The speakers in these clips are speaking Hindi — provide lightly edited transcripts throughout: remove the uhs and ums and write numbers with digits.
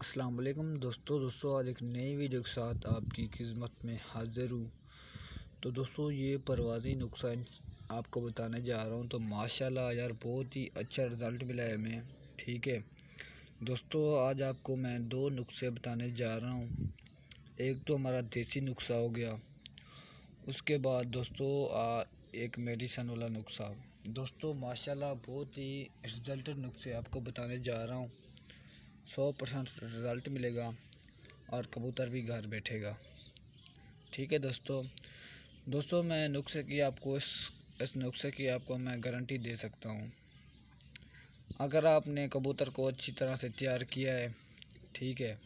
अस्सलाम वालेकुम दोस्तों आज एक नई वीडियो के साथ आपकी खिदमत में हाज़िर हूँ। तो दोस्तों ये परवाज़ी नुकसान आपको बताने जा रहा हूँ। तो माशाल्लाह यार बहुत ही अच्छा रिज़ल्ट मिला है हमें। ठीक है दोस्तों, आज आपको मैं दो नुस्खे बताने जा रहा हूँ। एक तो हमारा देसी नुस्खा हो गया, उसके बाद दोस्तों एक मेडिसन वाला नुस्खा। दोस्तों माशाल्लाह बहुत ही रिजल्टेड नुस्खे आपको बताने जा रहा हूँ। 100% रिज़ल्ट मिलेगा और कबूतर भी घर बैठेगा। ठीक है दोस्तों मैं नुस्खे की आपको इस नुस्खे की आपको मैं गारंटी दे सकता हूँ। अगर आपने कबूतर को अच्छी तरह से तैयार किया है, ठीक है,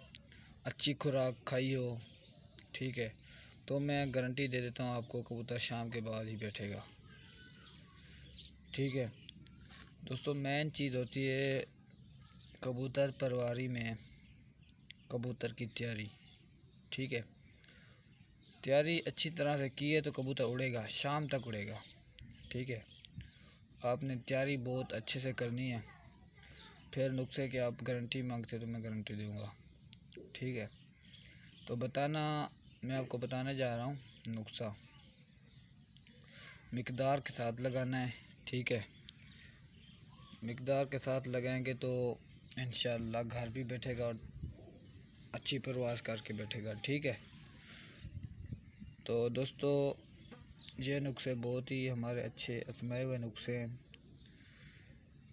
अच्छी खुराक खाई हो, ठीक है, तो मैं गारंटी दे देता हूँ आपको कबूतर शाम के बाद ही बैठेगा। ठीक है दोस्तों, मेन चीज़ होती है कबूतर परवारी में कबूतर की तैयारी। ठीक है, तैयारी अच्छी तरह से की है तो कबूतर उड़ेगा, शाम तक उड़ेगा। ठीक है, आपने तैयारी बहुत अच्छे से करनी है। फिर नुस्खे की आप गारंटी मांगते तो मैं गारंटी दूंगा। ठीक है, तो मैं आपको बताने जा रहा हूँ नुस्खा। मिकदार के साथ लगाना है। ठीक है, मिकदार के साथ लगाएंगे तो इंशाअल्लाह घर भी बैठेगा और अच्छी परवाज़ करके बैठेगा। ठीक है, तो दोस्तों ये नुस्खे बहुत ही हमारे अच्छे आजमाए हुए नुस्खे हैं,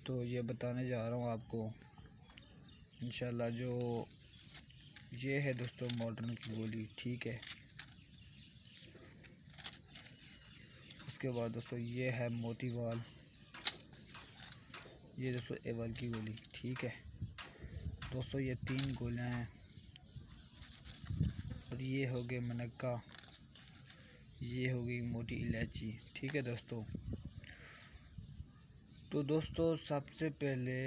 तो ये बताने जा रहा हूँ आपको इंशाअल्लाह। जो ये है दोस्तों मॉडर्न की गोली। ठीक है, उसके बाद दोस्तों ये है मोतीवाल, ये दोस्तों एवल की गोली। ठीक है दोस्तों, ये 3 गोलियां हैं और ये हो गए मनक्का, ये हो गई मोटी इलायची। ठीक है दोस्तों, तो दोस्तों सबसे पहले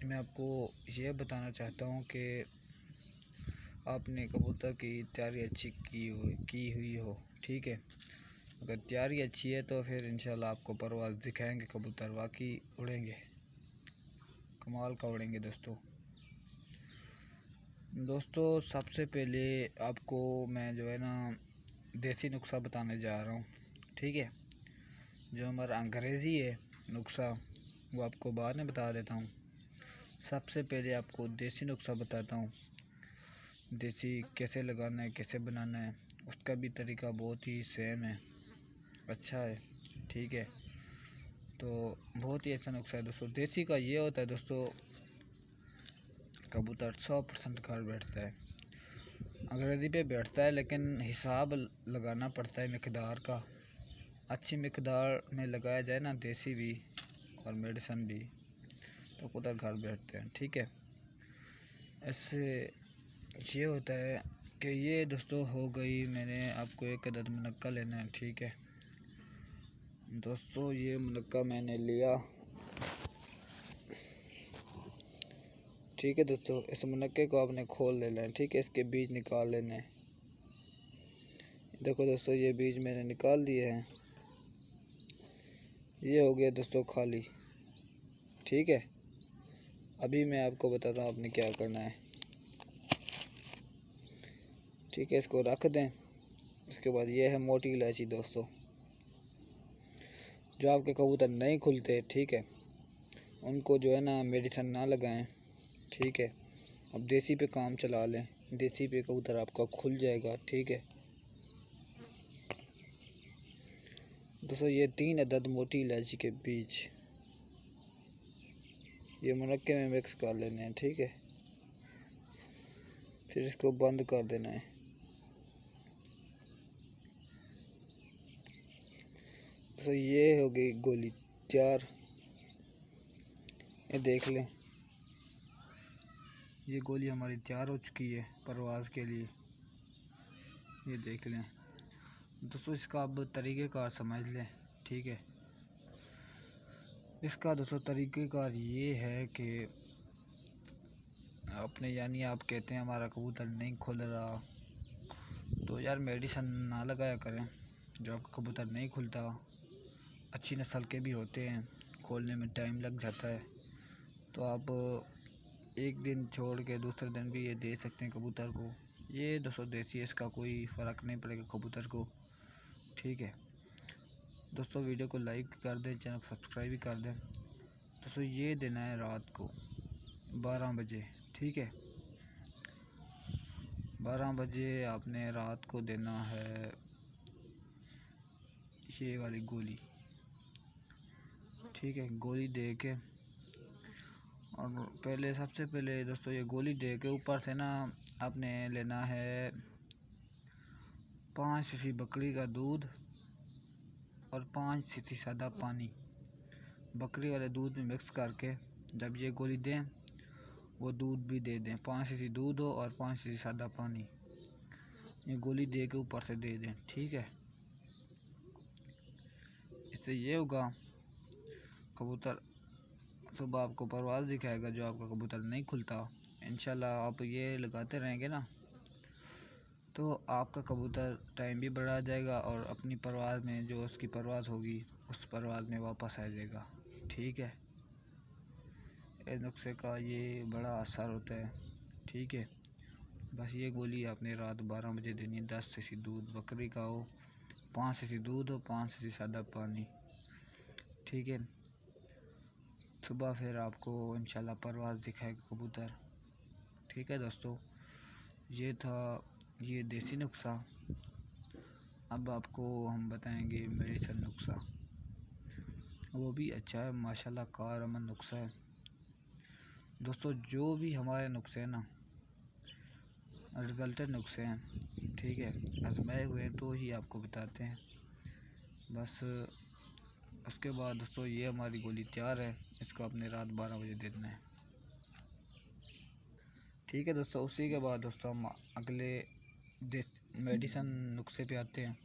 मैं आपको ये बताना चाहता हूँ कि आपने कबूतर की तैयारी अच्छी की हुई हो। ठीक है, अगर तैयारी अच्छी है तो फिर इंशाल्लाह आपको परवाज़ दिखाएंगे, कबूतर वाकई उड़ेंगे, कमाल का उड़ेंगे। दोस्तों सबसे पहले आपको मैं जो है ना देसी नुस्खा बताने जा रहा हूँ। ठीक है, जो हमारा अंग्रेज़ी है नुस्खा वो आपको बाद में बता देता हूँ। सबसे पहले आपको देसी नुस्खा बताता हूँ। देसी कैसे लगाना है, कैसे बनाना है, उसका भी तरीका बहुत ही सेम है, अच्छा है। ठीक है, तो बहुत ही अच्छा नुस्खा है दोस्तों। देसी का ये होता है दोस्तों, कबूतर 100% घर बैठता है। अंग्रेज़ी पे बैठता है लेकिन हिसाब लगाना पड़ता है मिकदार का। अच्छी मिकदार में लगाया जाए ना, देसी भी और मेडिसन भी, तो कबूतर घर बैठते हैं। ठीक है, ऐसे ये होता है कि ये दोस्तों हो गई। मैंने आपको एक अदद मुनक्का लेना है। ठीक है दोस्तों, ये मुनक्का मैंने लिया। ठीक है दोस्तों, इस मुनक्के को आपने खोल लेना है। ठीक है, इसके बीज निकाल लेने हैं। देखो दोस्तों, ये बीज मैंने निकाल दिए हैं। ये हो गया दोस्तों खाली। ठीक है, अभी मैं आपको बताता हूँ आपने क्या करना है। ठीक है, इसको रख दें। उसके बाद ये है मोटी इलायची दोस्तों। जो आपके कबूतर नहीं खुलते, ठीक है, उनको जो है ना मेडिसिन ना लगाएं। ठीक है, अब देसी पे काम चला लें, देसी पे कबूतर आपका खुल जाएगा। ठीक है दोस्तों, ये 3 अदद मोटी इलायची के बीज ये मुनक्के में मिक्स कर लेने हैं। ठीक है, फिर इसको बंद कर देना है। तो ये हो गई गोली तैयार। ये देख लें, ये गोली हमारी तैयार हो चुकी है परवाज़ के लिए। ये देख लें दोस्तों, इसका अब तरीक़ेकार समझ लें। ठीक है, इसका दोस्तों तरीक़ेकार ये है कि आपने यानी आप कहते हैं हमारा कबूतर नहीं खुल रहा, तो यार मेडिसिन ना लगाया करें। जो आपका कबूतर नहीं खुलता, अच्छी नस्ल के भी होते हैं, खोलने में टाइम लग जाता है, तो आप एक दिन छोड़ के दूसरे दिन भी ये दे सकते हैं कबूतर को। ये दोस्तों देसी है, इसका कोई फ़र्क नहीं पड़ेगा कबूतर को। ठीक है दोस्तों, वीडियो को लाइक कर दें, चैनल को सब्सक्राइब भी कर दें। दोस्तों ये देना है रात को 12 बजे। ठीक है 12 बजे आपने रात को देना है ये वाली गोली। ठीक है गोली दे के, और पहले सबसे पहले दोस्तों ये गोली दे के ऊपर से ना आपने लेना है 5 शीशी बकरी का दूध और 5 शीशी सादा पानी बकरी वाले दूध में मिक्स करके जब ये गोली दें वो दूध भी दे दें। 5 शीशी दूध हो और 5 शीशी सादा पानी, ये गोली दे के ऊपर से दे दें। ठीक है इससे ये होगा कबूतर सुबह आपको परवाज़ दिखाएगा। जो आपका कबूतर नहीं खुलता, इंशाल्लाह आप ये लगाते रहेंगे ना तो आपका कबूतर टाइम भी बढ़ा जाएगा और अपनी परवाज़ में जो उसकी परवाज़ होगी उस परवाज़ में वापस आ जाएगा। ठीक है इस नुस्खे का ये बड़ा असर होता है। ठीक है बस ये गोली आपने रात 12 बजे देनी है। 10 शीशी दूध बकरी का हो, 5 शीशी दूध हो, 5 शीशी सादा पानी। ठीक है सुबह फिर आपको इंशाल्लाह परवाज़ दिखाएगा कबूतर। ठीक है दोस्तों, ये था ये देसी नुस्खा। अब आपको हम बताएंगे मेडिसिन नुस्खा, वो भी अच्छा है माशाल्लाह, कारगर नुस्खा है। दोस्तों जो भी हमारे नुस्खे हैं ना रिजल्टेड नुस्खे हैं। ठीक है आजमाए हुए तो ही आपको बताते हैं बस। उसके बाद दोस्तों ये हमारी गोली तैयार है, इसको आपने रात 12 बजे देना है। ठीक है दोस्तों, उसी के बाद दोस्तों हम अगले मेडिसिन नुस्खे पे आते हैं।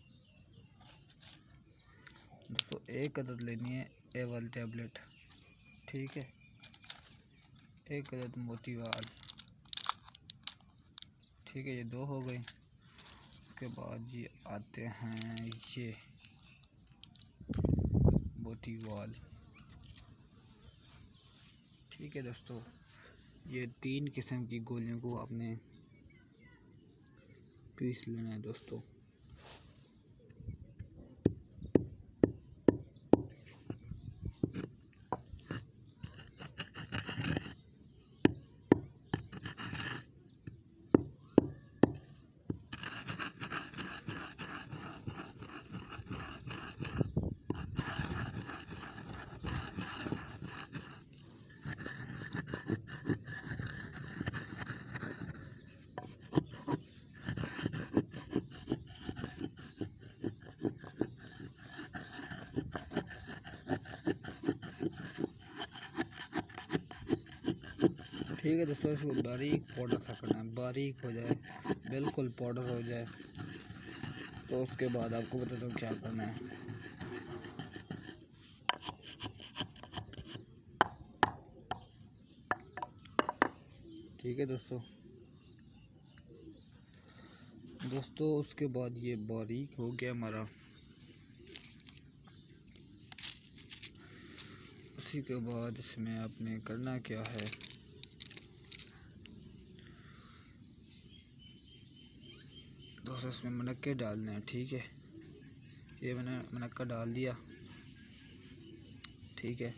दोस्तों एक अदद लेनी है A1 टैबलेट। ठीक है एक अदद मोतीवाल। ठीक है ये 2 हो गए। उसके बाद ये आते हैं ये मोतीवाल। ठीक है दोस्तों, ये 3 किस्म की गोलियों को आपने पीस लेना है दोस्तों। ठीक है दोस्तों, इसको बारीक पाउडर सा करना है, बारीक हो जाए बिल्कुल पाउडर हो जाए तो उसके बाद आपको बताता हूँ क्या करना है। ठीक है दोस्तों उसके बाद ये बारीक हो गया हमारा। उसी के बाद इसमें आपने करना क्या है, दोस्तों इसमें मनक्के डालने हैं। ठीक है ये मैंने मनक्का डाल दिया। ठीक है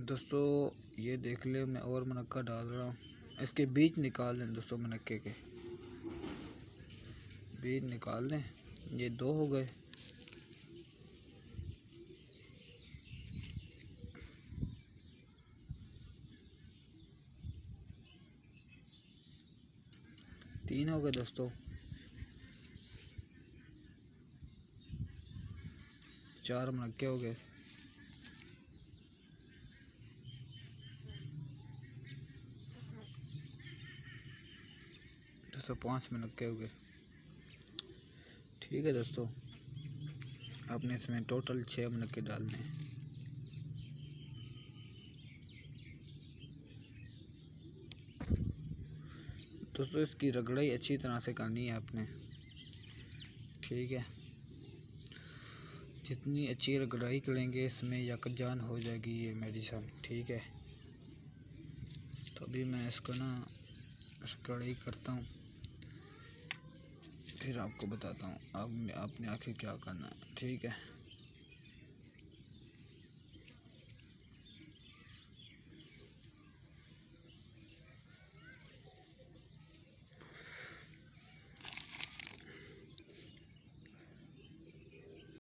दोस्तों ये देख ले, मैं और मनक्का डाल रहा हूँ। इसके बीज निकाल लें दोस्तों, मनक्के के बीज निकाल लें। ये 2 हो गए। तीन हो गए दोस्तों। 4 मनक्के हो गए। दोस्तों 5 मनक्के हो गए। ठीक है दोस्तों, आपने इसमें टोटल 6 मनक्के डालने हैं। दोस्तों इसकी रगड़ाई अच्छी तरह से करनी है आपने। ठीक है जितनी अच्छी रगड़ाई करेंगे इसमें यकजान हो जाएगी ये मेडिसन, ठीक है। तो अभी मैं इसको ना कढ़ाई करता हूँ, फिर आपको बताता हूँ आपने आखिर क्या करना है, ठीक है।